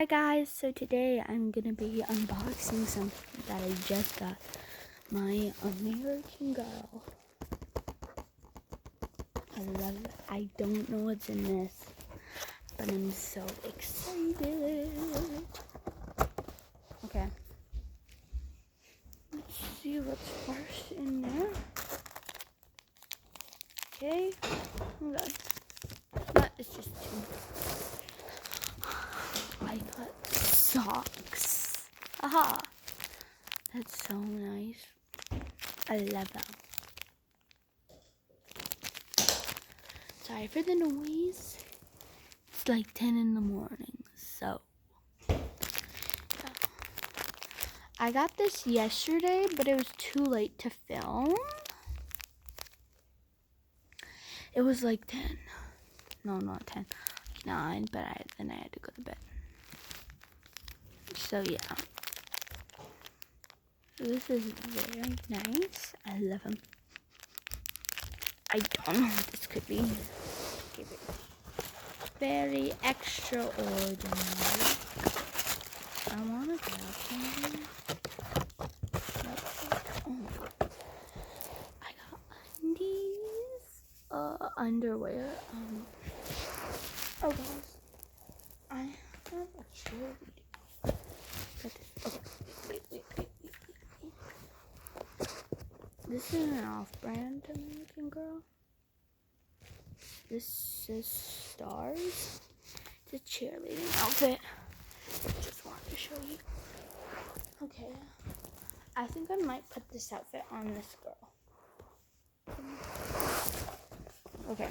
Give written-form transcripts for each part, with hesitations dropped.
Hi guys, so today I'm gonna be unboxing something that I just got. My American Girl. I love it. I don't know what's in this, but I'm so excited. Okay. Let's see what's first in there. Okay. Oh god. But it's just two. I got socks. Aha. That's so nice. I love them. Sorry for the noise. It's like 10 in the morning, so. Yeah. I got this yesterday, but it was too late to film. It was like 10. No, not 10. 9, but then I had to go to bed. So, yeah. So this is very nice. I love them. I don't know what this could be. Very extraordinary. I want to grab something. I got undies. Underwear. Oh guys, I have a cheerleader. Okay, wait. This is an off-brand American Girl. This is Stars. It's a cheerleading outfit. Just wanted to show you. Okay. I think I might put this outfit on this girl. Okay.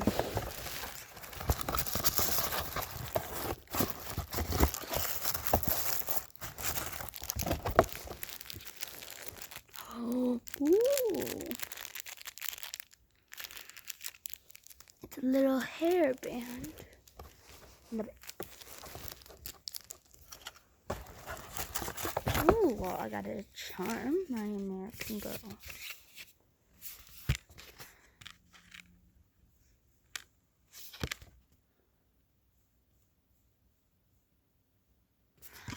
Oh, ooh. It's a little hairband. Love it. Ooh, well, I got a charm, my American Girl.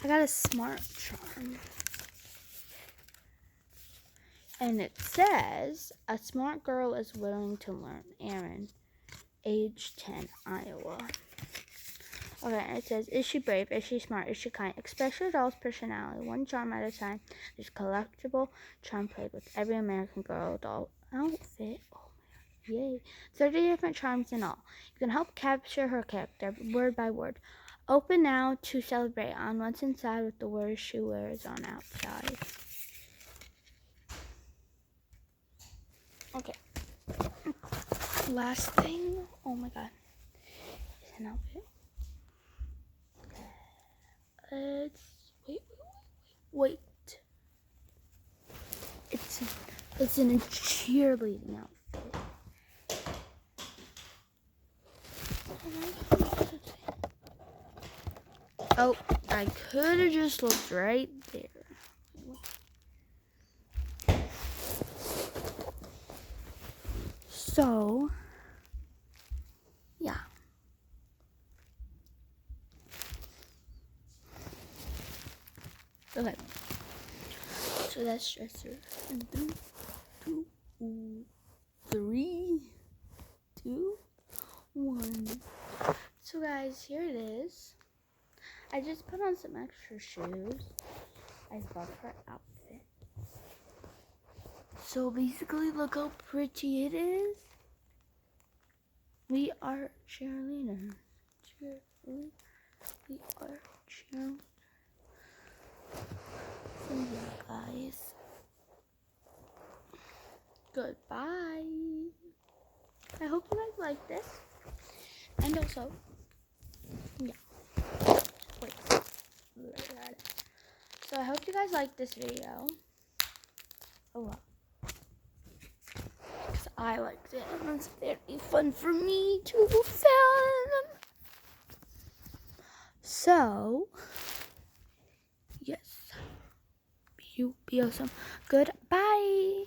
I got a smart charm. And it says, a smart girl is willing to learn. Aaron, age 10, Iowa. Okay, it says, is she brave? Is she smart? Is she kind? Express your doll's personality, one charm at a time. There's collectible charm played with every American Girl doll outfit. Oh my god, yay. 30 different charms in all. You can help capture her character word by word. Open now to celebrate on what's inside with the words she wears on outside. Okay. Last thing. Oh my god. It's an outfit. Wait. It's in a cheerleading outfit. Oh, I could have just looked right there. So, yeah. Okay. So that's dresser. 3, 2, 1. So guys, here it is. I just put on some extra shoes. I love her outfit. So basically, look how pretty it is. We are cheerleaders. We are cheerleaders. So yeah, guys. Goodbye. I hope you guys like this. And also, yeah. Wait. So I hope you guys like this video. Oh wow. Because I liked it. And it's very fun for me to film. So, yes. Be awesome. Goodbye.